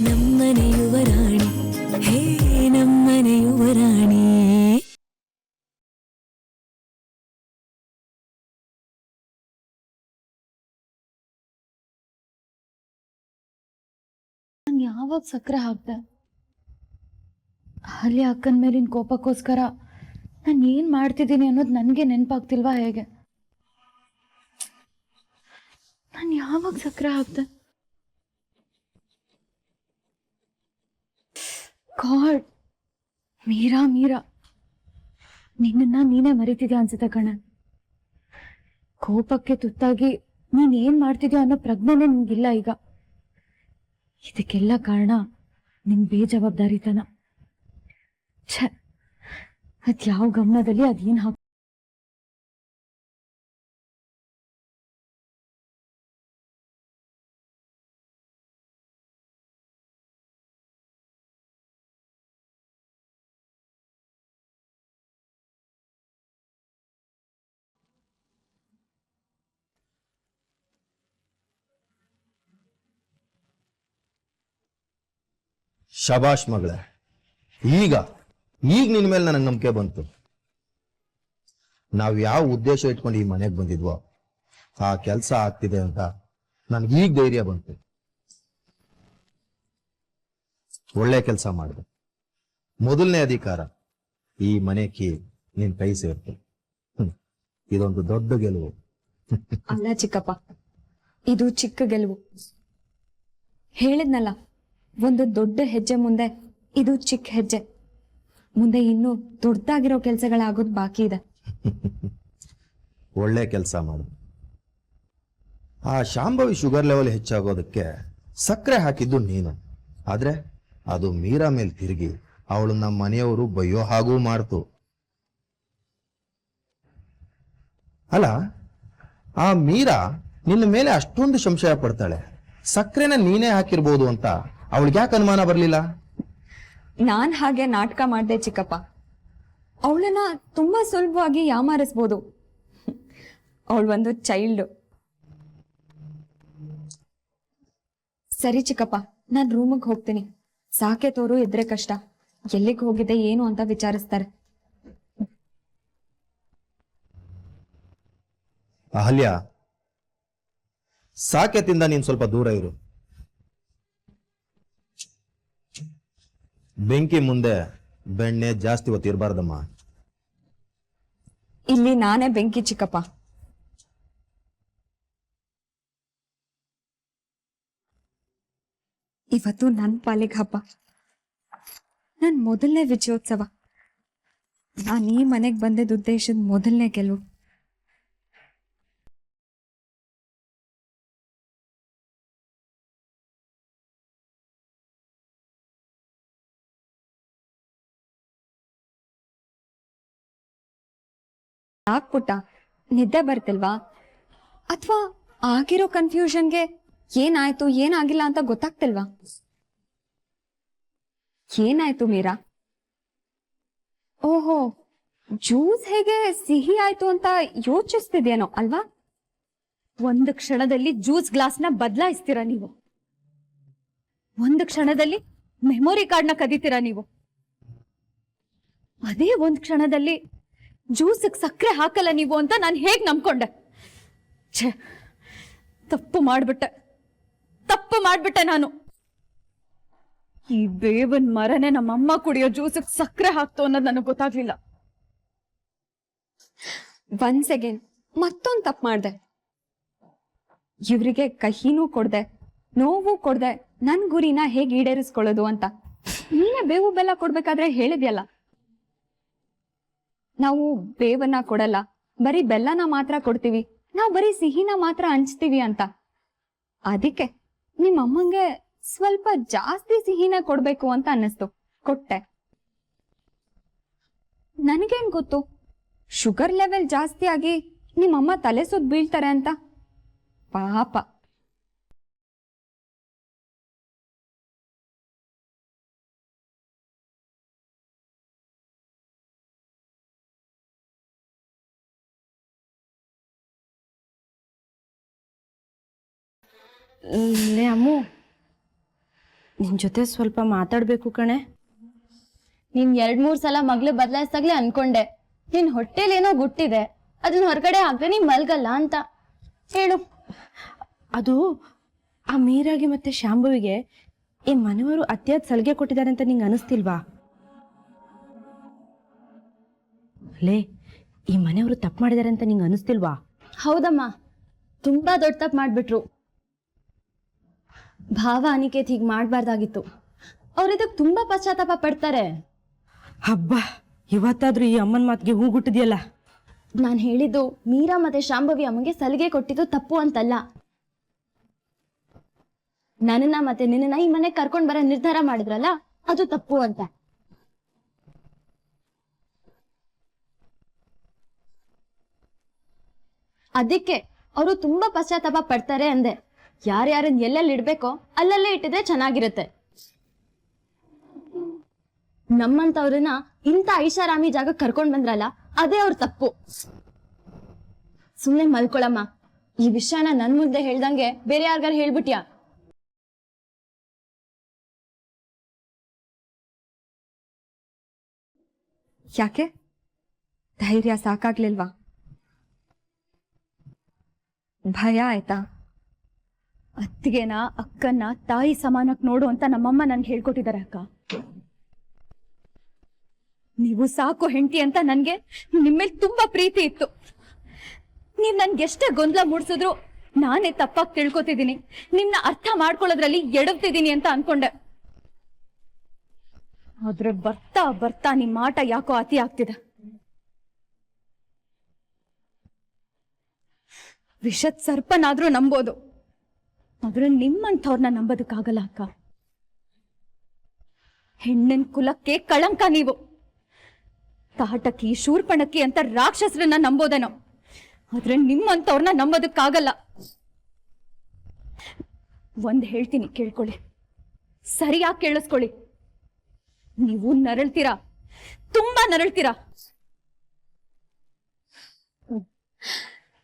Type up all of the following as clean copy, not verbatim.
ನಮ್ಮನೆ ಯುವರಾಣಿ ಹೇ ನಮ್ಮನೆ ಯುವರಾಣಿ. ನಾನು ಯಾವಾಗ ಸಕ್ಕರೆ ಹಾಕ್ದೆ? ಅಲ್ಲಿ ಅಕ್ಕನ ಮೇಲಿನ ಕೋಪಕ್ಕೋಸ್ಕರ ನಾನು ಏನ್ ಮಾಡ್ತಿದ್ದೀನಿ ಅನ್ನೋದು ನನಗೆ ನೆನಪಾಗ್ತಿಲ್ವಾ ಹೇಗೆ? ನಾನು ಯಾವಾಗ ಸಕ್ಕರೆ ಹಾಕ್ದೆ? ಗಾಡ್, ಮೀರಾ ಮೀರಾ, ನಿನ್ನ ನೀನೇ ಮರಿತಿದ್ಯಾ ಅನ್ಸುತ್ತೆ ಕಣೆ. ಕೋಪಕ್ಕೆ ತುತ್ತಾಗಿ ನೀನ್ ಏನ್ ಮಾಡ್ತಿದ್ಯೋ ಅನ್ನೋ ಪ್ರಜ್ಞೆನೇ ನಿನ್ಗಿಲ್ಲ ಈಗ. ಇದಕ್ಕೆಲ್ಲ ಕಾರಣ ನಿನ್ ಬೇಜವಾಬ್ದಾರಿತನ. ಛೆ, ಅದ್ ಯಾವ ಗಮನದಲ್ಲಿ ಅದೇನ್ ಹಾಕ್ ಶಬಾಷ್ ಮಗಳೇ, ಈಗ ನಿನ್ ಮೇಲೆ ನನಗೆ ನಂಬಿಕೆ ಬಂತು. ನಾವ್ ಯಾವ ಉದ್ದೇಶ ಇಟ್ಕೊಂಡು ಈ ಮನೆಗೆ ಬಂದಿದ್ವೋ ಆ ಕೆಲಸ ಆಗ್ತಿದೆ ಅಂತ ನನ್ಗೀಗ ಧೈರ್ಯ ಬಂತು. ಒಳ್ಳೆ ಕೆಲಸ ಮಾಡಿದೆ. ಮೊದಲನೇ ಅಧಿಕಾರ ಈ ಮನೆ ಕೀ ನಿನ್ ಕೈ ಸೇರ್ತು. ಇದೊಂದು ದೊಡ್ಡ ಗೆಲುವು. ಅಲ್ಲ ಚಿಕ್ಕಪ್ಪ, ಇದು ಚಿಕ್ಕ ಗೆಲುವು. ಹೇಳಿದ್ನಲ್ಲ, ಒಂದು ದೊಡ್ಡ ಹೆಜ್ಜೆ ಮುಂದೆ ಇದು ಚಿಕ್ಕ ಹೆಜ್ಜೆ. ಮುಂದೆ ಇನ್ನೂ ದೊಡ್ಡದಾಗಿರೋ ಕೆಲಸಗಳಾಗೋದು ಬಾಕಿ ಇದೆ. ಒಳ್ಳೆ ಕೆಲಸ ಮಾಡಿದೆ. ಆ ಶಾಂಭವಿ ಶುಗರ್ ಲೆವೆಲ್ ಹೆಚ್ಚಾಗೋದಕ್ಕೆ ಸಕ್ಕರೆ ಹಾಕಿದ್ದು ನೀನು. ಆದ್ರೆ ಅದು ಮೀರಾ ಮೇಲೆ ತಿರುಗಿ ಅವಳು ನಮ್ಮ ಮನೆಯವರು ಬಯ್ಯೋ ಹಾಗೂ ಮಾಡ್ತು. ಅಲ್ಲ, ಆ ಮೀರಾ ನಿನ್ನ ಮೇಲೆ ಅಷ್ಟೊಂದು ಸಂಶಯ ಪಡ್ತಾಳೆ. ಸಕ್ಕರೆನ ನೀನೇ ಹಾಕಿರ್ಬೋದು ಅಂತ ಅವಳಿಗೆ ಯಾಕೆ ಅನುಮಾನ ಬರಲಿಲ್ಲ? ನಾನ್ ಹಾಗೆ ನಾಟಕ ಮಾಡ್ದೆ ಚಿಕ್ಕಪ್ಪ. ಅವಳನ್ನ ತುಂಬಾ ಸುಲಭವಾಗಿ ಯಾಮಾರಿಸ್ಬೋದು. ಅವಳು ಒಂದು ಚೈಲ್ಡ್. ಸರಿ ಚಿಕ್ಕಪ್ಪ, ನಾನ್ ರೂಮಿಗೆ ಹೋಗ್ತೀನಿ. ಸಾಕೇತೋರು ಇದ್ರೆ ಕಷ್ಟ. ಎಲ್ಲಿಗೆ ಹೋಗಿದೆ ಏನು ಅಂತ ವಿಚಾರಿಸ್ತಾರೆ. ಅಹಲ್ಯ, ಸಾಕೆತಿಂದ ನೀನ್ ಸ್ವಲ್ಪ ದೂರ ಇರು. ಬೆಂಕಿ ಮುಂದೆ ಬೆಣ್ಣೆ ಜಾಸ್ತಿ ಹೊತ್ತಿರಬಾರ್ದಮ್ಮ. ಇಲ್ಲಿ ನಾನೇ ಬೆಂಕಿ ಚಿಕ್ಕಪ್ಪ. ಇವತ್ತು ನನ್ ಪಾಲಿಗೆ ಹಬ್ಬ, ನನ್ ಮೊದಲನೇ ವಿಜಯೋತ್ಸವ. ನಾನು ಈ ಮನೆಗೆ ಬಂದಿದ್ದ ಉದ್ದೇಶದ ಮೊದಲನೇ ಗೆಲುವು. ಯಾಕ್ ಪುಟ್ಟ, ನಿದ್ದೆ ಬರ್ತಿಲ್ವಾ? ಅಥವಾ ಆಗಿರೋ ಕನ್ಫ್ಯೂಷನ್ಗೆ ಏನಾಯ್ತು ಏನಾಗಿಲ್ಲ ಅಂತ ಗೊತ್ತಾಗ್ತಿಲ್ವಾ? ಏನಾಯ್ತು ಮೀರಾ? ಓಹೋ, ಜ್ಯೂಸ್ ಹೇಗೆ ಸಿಹಿ ಆಯ್ತು ಅಂತ ಯೋಚಿಸ್ತಿದ್ಯೇನೋ ಅಲ್ವಾ? ಒಂದು ಕ್ಷಣದಲ್ಲಿ ಜ್ಯೂಸ್ ಗ್ಲಾಸ್ನ ಬದಲಾಯಿಸ್ತೀರಾ ನೀವು. ಒಂದು ಕ್ಷಣದಲ್ಲಿ ಮೆಮೊರಿ ಕಾರ್ಡ್ನ ಕದೀತೀರಾ ನೀವು. ಅದೇ ಒಂದು ಕ್ಷಣದಲ್ಲಿ ಜ್ಯೂಸಿಗೆ ಸಕ್ಕರೆ ಹಾಕಲ್ಲ ನೀವು ಅಂತ ನಾನು ಹೇಗ್ ನಂಬ್ಕೊಂಡೆ? ಛೇ, ತಪ್ಪು ಮಾಡ್ಬಿಟ್ಟೆ ನಾನು. ಈ ಬೇವನ್ ಮರನೇ ನಮ್ಮಮ್ಮ ಕುಡಿಯೋ ಜ್ಯೂಸಿಗೆ ಸಕ್ಕರೆ ಹಾಕ್ತು ಅನ್ನೋದು ನನಗೆ ಗೊತ್ತಾಗ್ಲಿಲ್ಲ. ಒಂದ್ ಸೆಕೆಂಡ್, ಮತ್ತೊಂದು ತಪ್ಪು ಮಾಡ್ದೆ. ಇವ್ರಿಗೆ ಕಹಿನೂ ಕೊಡ್ದೆ, ನೋವು ಕೊಡ್ದೆ, ನನ್ ಗುರಿನ ಹೇಗೆ ಈಡೇರಿಸ್ಕೊಳ್ಳೋದು ಅಂತ ನೀನೇ ಬೇವು ಬೆಲ್ಲ ಕೊಡ್ಬೇಕಾದ್ರೆ ಹೇಳಿದ್ಯಲ್ಲ. ನಾವು ಬೇವನ್ನ ಕೊಡಲ್ಲ, ಬರೀ ಬೆಲ್ಲನ ಮಾತ್ರ ಕೊಡ್ತೀವಿ, ನಾವು ಬರೀ ಸಿಹಿನ ಮಾತ್ರ ಹಂಚ್ತೀವಿ ಅಂತ. ಅದಕ್ಕೆ ನಿಮ್ಮಮ್ಮಂಗೆ ಸ್ವಲ್ಪ ಜಾಸ್ತಿ ಸಿಹಿನ ಕೊಡ್ಬೇಕು ಅಂತ ಅನ್ನಿಸ್ತು, ಕೊಟ್ಟೆ. ನನಗೇನ್ ಗೊತ್ತು ಶುಗರ್ ಲೆವೆಲ್ ಜಾಸ್ತಿ ಆಗಿ ನಿಮ್ಮಮ್ಮ ತಲೆ ಸುತ್ತ ಬೀಳ್ತಾರೆ ಅಂತ. ಪಾಪ. ಅಮ್ಮು, ನಿನ್ ಜೊತೆ ಸ್ವಲ್ಪ ಮಾತಾಡ್ಬೇಕು ಕಣೆ. ನೀನ್ 2-3 ಸಲ ಮಗ್ಳು ಬದಲಾಯಿಸ್ದಾಗ್ಲೇ ಅನ್ಕೊಂಡೆ ನಿನ್ ಹೊಟ್ಟೆಲೇನೋ ಗುಟ್ಟಿದೆ, ಅದನ್ನ ಹೊರಗಡೆ ಹಾಕ್ರೆ ನೀನ್ ಮಲ್ಗಲ್ಲ ಅಂತ. ಹೇಳು. ಅದು ಆ ಮೀರಾಗೆ ಮತ್ತೆ ಶಾಂಭವಿಗೆ ಈ ಮನೆಯವರು ಅತಿಯಾದ ಸಲಿಗೆ ಕೊಟ್ಟಿದ್ದಾರೆ ಅಂತ ನಿಂಗೆ ಅನಿಸ್ತಿಲ್ವಾ? ಲೇ, ಈ ಮನೆಯವರು ತಪ್ಪು ಮಾಡಿದ್ದಾರೆ ಅಂತ ನಿಂಗೆ ಅನಿಸ್ತಿಲ್ವಾ? ಹೌದಮ್ಮ, ತುಂಬಾ ದೊಡ್ಡ ತಪ್ಪು ಮಾಡ್ಬಿಟ್ರು. ಭಾವ ಅನಿಕೇತ್ ಹೀಗ್ ಮಾಡ್ಬಾರ್ದಾಗಿತ್ತು. ಅವ್ರ ಇದಕ್ ತುಂಬಾ ಪಶ್ಚಾತ್ತಾಪ ಪಡ್ತಾರೆ. ಹಬ್ಬ, ಇವತ್ತಾದ್ರೂ ಈ ಅಮ್ಮನ ಮಾತಿಗೆ ಹೂಗುಟ್ಟಿದ್ಯಲ್ಲ. ನಾನ್ ಹೇಳಿದ್ದು ಮೀರಾ ಮತ್ತೆ ಶಾಂಭವಿ ಅಮ್ಮಗೆ ಸಲಿಗೆ ಕೊಟ್ಟಿದ್ದು ತಪ್ಪು ಅಂತಲ್ಲ. ನನ್ನನ್ನ ಮತ್ತೆ ನಿನ್ನನ್ನ ಈ ಮನೆಗೆ ಕರ್ಕೊಂಡ್ ಬರೋ ನಿರ್ಧಾರ ಮಾಡಿದ್ರಲ್ಲ, ಅದು ತಪ್ಪು ಅಂತ. ಅದಕ್ಕೆ ಅವರು ತುಂಬಾ ಪಶ್ಚಾತ್ತಾಪ ಪಡ್ತಾರೆ ಅಂದೆ. ಯಾರ್ಯಾರನ್ನ ಎಲ್ಲೆಲ್ಲಿ ಇಡ್ಬೇಕೋ ಅಲ್ಲಲ್ಲೇ ಇಟ್ಟಿದ್ರೆ ಚೆನ್ನಾಗಿರುತ್ತೆ. ನಮ್ಮಂತವ್ರನ್ನ ಇಂಥ ಐಷಾರಾಮಿ ಜಾಗ ಕರ್ಕೊಂಡ್ ಬಂದ್ರಲ್ಲ, ಅದೇ ಅವ್ರ ತಪ್ಪು. ಸುಮ್ನೆ ಮಲ್ಕೊಳಮ್ಮ. ಈ ವಿಷಯನ ನನ್ ಮುಂದೆ ಹೇಳ್ದಂಗೆ ಬೇರೆ ಯಾರಿಗಾರು ಹೇಳ್ಬಿಟ್ಯಾ? ಯಾಕೆ? ಧೈರ್ಯ ಸಾಕಾಗ್ಲಿಲ್ವಾ? ಭಯ ಆಯ್ತಾ? ಅತ್ತಿಗೆನ ಅಕ್ಕನ್ನ ತಾಯಿ ಸಮಾನಕ್ಕೆ ನೋಡು ಅಂತ ನಮ್ಮಮ್ಮ ನನ್ಗೆ ಹೇಳ್ಕೊಟ್ಟಿದ್ದಾರೆ ಅಕ್ಕ. ನೀವು ಸಾಕು ಹೆಂಡತಿ ಅಂತ ನನ್ಗೆ ನಿಮ್ಮೇಲೆ ತುಂಬಾ ಪ್ರೀತಿ ಇತ್ತು. ನೀವ್ ನನ್ಗೆಷ್ಟೇ ಗೊಂದಲ ಮೂಡ್ಸಿದ್ರು ನಾನೇ ತಪ್ಪಾಗಿ ತಿಳ್ಕೊತಿದ್ದೀನಿ, ನಿಮ್ನ ಅರ್ಥ ಮಾಡ್ಕೊಳ್ಳೋದ್ರಲ್ಲಿ ಎಡವ್ತಿದ್ದೀನಿ ಅಂತ ಅನ್ಕೊಂಡೆ. ಆದ್ರೆ ಬರ್ತಾ ಬರ್ತಾ ನಿಮ್ ಆಟ ಯಾಕೋ ಅತಿ ಆಗ್ತಿದೆ. ವಿಷದ್ ಸರ್ಪನಾದ್ರೂ ನಂಬೋದು, ಆದ್ರೆ ನಿಮ್ಮಂಥವ್ರನ್ನ ನಂಬೋದಕ್ಕಾಗಲ್ಲ ಅಕ್ಕ. ಹೆಣ್ಣಿನ ಕುಲಕ್ಕೆ ಕಳಂಕ ನೀವು. ತಾಟಕಿ ಶೂರ್ಪಣಕಿ ಅಂತ ರಾಕ್ಷಸರನ್ನ ನಂಬೋದೇನೋ, ಆದ್ರೆ ನಿಮ್ಮಂಥವ್ರನ್ನ ನಂಬೋದಕ್ಕಾಗಲ್ಲ. ಒಂದ್ ಹೇಳ್ತೀನಿ ಕೇಳ್ಕೊಳ್ಳಿ, ಸರಿಯಾಗಿ ಕೇಳಿಸ್ಕೊಳ್ಳಿ. ನೀವು ನರಳ್ತೀರಾ, ತುಂಬಾ ನರಳ್ತೀರಾ.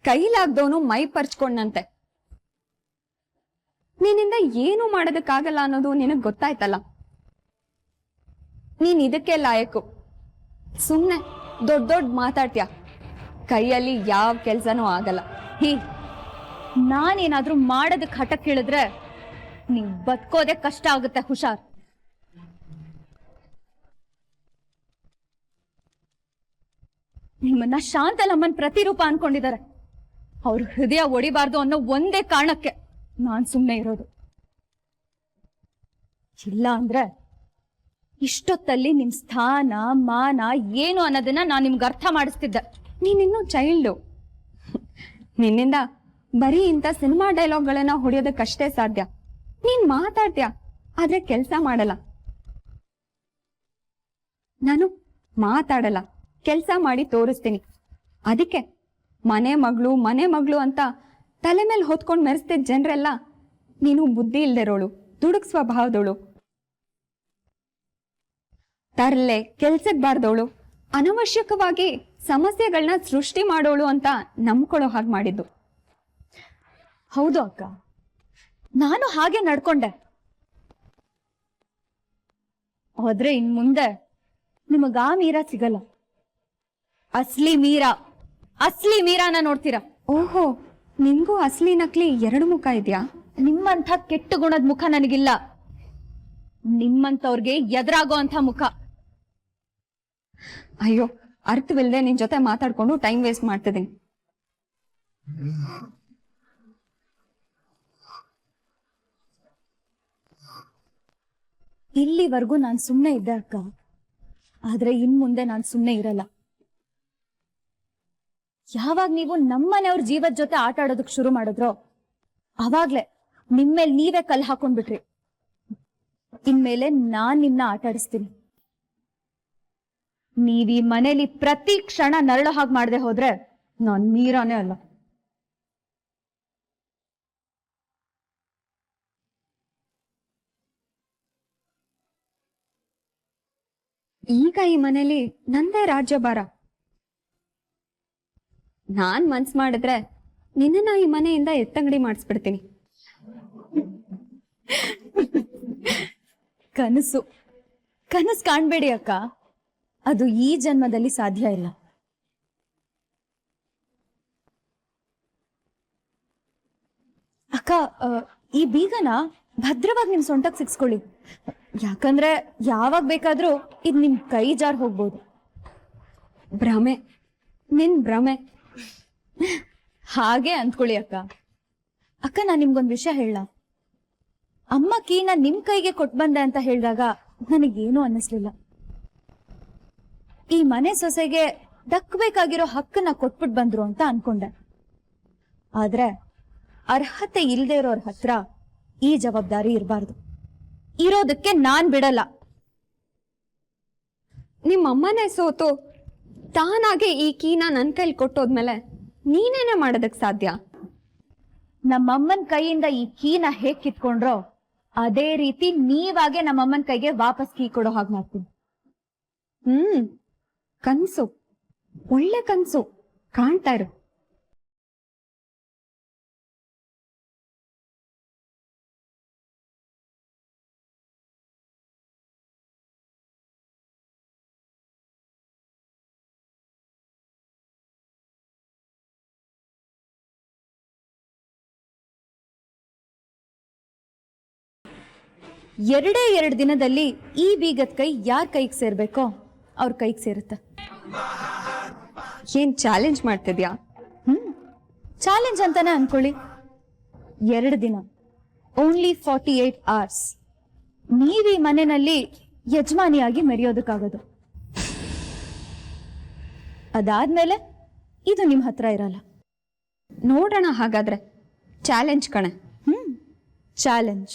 ಕೈಲಾಗ್ದವನು ಮೈ ಪರ್ಚ್ಕೊಂಡಂತೆ. ನಿನ್ನಿಂದ ಏನು ಮಾಡೋದಕ್ಕಾಗಲ್ಲ ಅನ್ನೋದು ನಿನಗ್ ಗೊತ್ತಾಯ್ತಲ್ಲ. ನೀನ್ ಇದಕ್ಕೆ ಲಾಯಕು. ಸುಮ್ನೆ ದೊಡ್ಡ ದೊಡ್ಡ ಮಾತಾಡ್ತೀಯ, ಕೈಯಲ್ಲಿ ಯಾವ ಕೆಲ್ಸನೂ ಆಗಲ್ಲ. ನಾನೇನಾದ್ರೂ ಮಾಡೋದಕ್ಕೆ ಹಠಕ್ಕೆ ಹೇಳಿದ್ರೆ ನೀವ್ ಬದುಕೋದೆ ಕಷ್ಟ ಆಗುತ್ತೆ. ಹುಷಾರ್. ನಿಮ್ಮನ್ನ ಶಾಂತಲಮ್ಮನ್ ಪ್ರತಿರೂಪ ಅನ್ಕೊಂಡಿದ್ದಾರೆ. ಅವ್ರ ಹೃದಯ ಒಡಿಬಾರ್ದು ಅನ್ನೋ ಒಂದೇ ಕಾರಣಕ್ಕೆ ನಾನ್ ಸುಮ್ನೆ ಇರೋದು. ಇಲ್ಲ ಅಂದ್ರೆ ಇಷ್ಟೊತ್ತಲ್ಲಿ ನಿಮ್ ಸ್ಥಾನ ಮಾನ ಏನು ಅನ್ನೋದನ್ನ ನಾನ್ ನಿಮ್ಗೆ ಅರ್ಥ ಮಾಡಿಸ್ತಿದ್ದೆ. ನೀನಿನ್ನೂ ಚೈಲ್ಡು. ನಿನ್ನಿಂದ ಬರೀ ಇಂಥ ಸಿನಿಮಾ ಡೈಲಾಗ್ಗಳನ್ನ ಹೊಡೆಯೋದಕ್ಕಷ್ಟೇ ಸಾಧ್ಯ. ನೀನ್ ಮಾತಾಡ್ತೀಯ, ಆದ್ರೆ ಕೆಲ್ಸ ಮಾಡಲ್ಲ. ನಾನು ಮಾತಾಡಲ್ಲ, ಕೆಲ್ಸ ಮಾಡಿ ತೋರಿಸ್ತೀನಿ. ಅದಕ್ಕೆ ಮನೆ ಮಗಳು ಅಂತ ತಲೆ ಮೇಲೆ ಹೊತ್ಕೊಂಡು ಮೆರೆಸ್ತಿದ್ದ ಜನರೆಲ್ಲ ನೀನು ಬುದ್ಧಿ ಇಲ್ದಿರೋಳು, ದುಡುಕ್ ಸ್ವಭಾವದವಳು, ತರ್ಲೆ ಕೆಲ್ಸಕ್ಕೆ ಬಾರ್ದವಳು, ಅನವಶ್ಯಕವಾಗಿ ಸಮಸ್ಯೆಗಳನ್ನ ಸೃಷ್ಟಿ ಮಾಡೋಳು ಅಂತ ನಂಬ್ಕೊಳ್ಳೋ ಹಾಗೆ ಮಾಡಿದ್ದು. ಹೌದು ಅಕ್ಕ, ನಾನು ಹಾಗೆ ನಡ್ಕೊಂಡೆ. ಆದ್ರೆ ಇನ್ ಮುಂದೆ ನಿಮಗ ಆ ಮೀರಾ ಸಿಗಲ್ಲ. ಅಸ್ಲಿ ಮೀರಾನ ನೋಡ್ತೀರಾ. ಓಹೋ, ನಿಮ್ಗೂ ಅಸ್ಲಿ ನಕಲಿ ಎರಡು ಮುಖ ಇದೆಯಾ? ನಿಮ್ಮಂಥ ಕೆಟ್ಟ ಗುಣದ ಮುಖ ನನಗಿಲ್ಲ, ನಿಮ್ಮಂಥವ್ರಿಗೆ ಎದುರಾಗೋ ಅಂತ ಮುಖ. ಅಯ್ಯೋ, ಅರ್ಥವಿಲ್ಲದೆ ನಿನ್ ಜೊತೆ ಮಾತಾಡ್ಕೊಂಡು ಟೈಮ್ ವೇಸ್ಟ್ ಮಾಡ್ತಿದ್ದೀನಿ. ಇಲ್ಲಿವರೆಗೂ ನಾನು ಸುಮ್ಮನೆ ಇದ್ದೆ ಅಕ್ಕ, ಆದ್ರೆ ಇನ್ ಮುಂದೆ ನಾನು ಸುಮ್ಮನೆ ಇರಲ್ಲ. ಯಾವಾಗ ನೀವು ನಮ್ಮನೆಯವ್ರ ಜೀವದ ಜೊತೆ ಆಟ ಆಡೋದಕ್ ಶುರು ಮಾಡಿದ್ರೋ ಅವಾಗ್ಲೇ ನಿಮ್ಮೇಲೆ ನೀವೇ ಕಲ್ಲು ಹಾಕೊಂಡ್ಬಿಟ್ರಿ. ಇನ್ಮೇಲೆ ನಾನ್ ನಿಮ್ನ ಆಟ ಆಡಿಸ್ತೀನಿ. ನೀವ್ ಈ ಮನೇಲಿ ಪ್ರತಿ ಕ್ಷಣ ನರಳೋ ಹಾಗೆ ಮಾಡದೆ ಹೋದ್ರೆ ನಾನ್ ಮೀರಾನೇ ಅಲ್ಲ. ಈಗ ಈ ಮನೇಲಿ ನಂದೇ ರಾಜ್ಯಭಾರ. ನಾನ್ ಮನ್ಸ್ ಮಾಡಿದ್ರೆ ನಿನ್ನ ಈ ಮನೆಯಿಂದ ಎತ್ತಂಗಡಿ ಮಾಡಿಸ್ಬಿಡ್ತೀನಿ. ಕನಸು ಕನಸು ಕಾಣ್ಬೇಡಿ ಅಕ್ಕ, ಅದು ಈ ಜನ್ಮದಲ್ಲಿ ಸಾಧ್ಯ ಇಲ್ಲ. ಅಕ್ಕ, ಈ ಬೀಗನ ಭದ್ರವಾಗಿ ನಿಮ್ ಸೊಂಟಕ್ಕೆ ಸಿಕ್ಸ್ಕೊಳ್ಳಿ, ಯಾಕಂದ್ರೆ ಯಾವಾಗ ಬೇಕಾದ್ರೂ ಇದು ನಿಮ್ ಕೈ ಜಾರ್ ಹೋಗ್ಬೋದು. ಭ್ರಮೆ, ನಿನ್ ಭ್ರಮೆ ಹಾಗೆ ಅಂದ್ಕೊಳ್ಳಿ ಅಕ್ಕ. ಅಕ್ಕ, ನಾನ್ ನಿಮ್ಗೊಂದ್ ವಿಷಯ ಹೇಳ. ಅಮ್ಮ ಕೀನ ನಿಮ್ ಕೈಗೆ ಕೊಟ್ ಬಂದೆ ಅಂತ ಹೇಳಿದಾಗ ನನಗೇನು ಅನ್ನಿಸ್ಲಿಲ್ಲ. ಈ ಮನೆ ಸೊಸೆಗೆ ದಕ್ಕಬೇಕಾಗಿರೋ ಹಕ್ಕನ್ನ ಕೊಟ್ಬಿಟ್ ಬಂದ್ರು ಅಂತ ಅನ್ಕೊಂಡೆ. ಆದ್ರೆ ಅರ್ಹತೆ ಇಲ್ದೇ ಇರೋರ್ ಹತ್ರ ಈ ಜವಾಬ್ದಾರಿ ಇರಬಾರ್ದು. ಇರೋದಕ್ಕೆ ನಾನ್ ಬಿಡಲ್ಲ. ನಿಮ್ಮಮ್ಮನೇ ಸೋತು ತಾನಾಗೆ ಈ ಕೀನ ನನ್ ಕೈಲಿ ಕೊಟ್ಟೋದ್ಮೇಲೆ ನೀನೇನೆ ಮಾಡೋದಕ್ ಸಾಧ್ಯ? ನಮ್ಮಮ್ಮನ ಕೈಯಿಂದ ಈ ಕೀನ ಹೇಗ್ ಕಿತ್ಕೊಂಡ್ರೋ ಅದೇ ರೀತಿ ನೀವಾಗೆ ನಮ್ಮಮ್ಮನ ಕೈಗೆ ವಾಪಸ್ ಕೀ ಕೊಡೋ ಹಾಗೆ ಮಾಡ್ತೀನಿ. ಕನ್ಸು, ಒಳ್ಳೆ ಕನ್ಸು ಕಾಣ್ತಾ ಇರು. ಎರಡು ದಿನದಲ್ಲಿ ಈ ಬೀಗದ ಕೈ ಯಾರ ಕೈಗೆ ಸೇರ್ಬೇಕೋ ಅವ್ರ ಕೈಗೆ ಸೇರುತ್ತೆ. ಏನ್ ಚಾಲೆಂಜ್ ಮಾಡ್ತಿದ್ಯಾ? ಚಾಲೆಂಜ್ ಅಂತಾನೆ ಅನ್ಕೊಳ್ಳಿ. 2 ದಿನ, ಓನ್ಲಿ 48 hours, ನೀವೀ ಮನೆಯಲ್ಲಿ ಯಜಮಾನಿಯಾಗಿ ಮೆರೆಯೋದಕ್ಕಾಗೋದು. ಅದಾದ್ಮೇಲೆ ಇದು ನಿಮ್ ಹತ್ರ ಇರಲ್ಲ. ನೋಡೋಣ ಹಾಗಾದ್ರೆ. ಚಾಲೆಂಜ್ ಕಣೆ. ಚಾಲೆಂಜ್.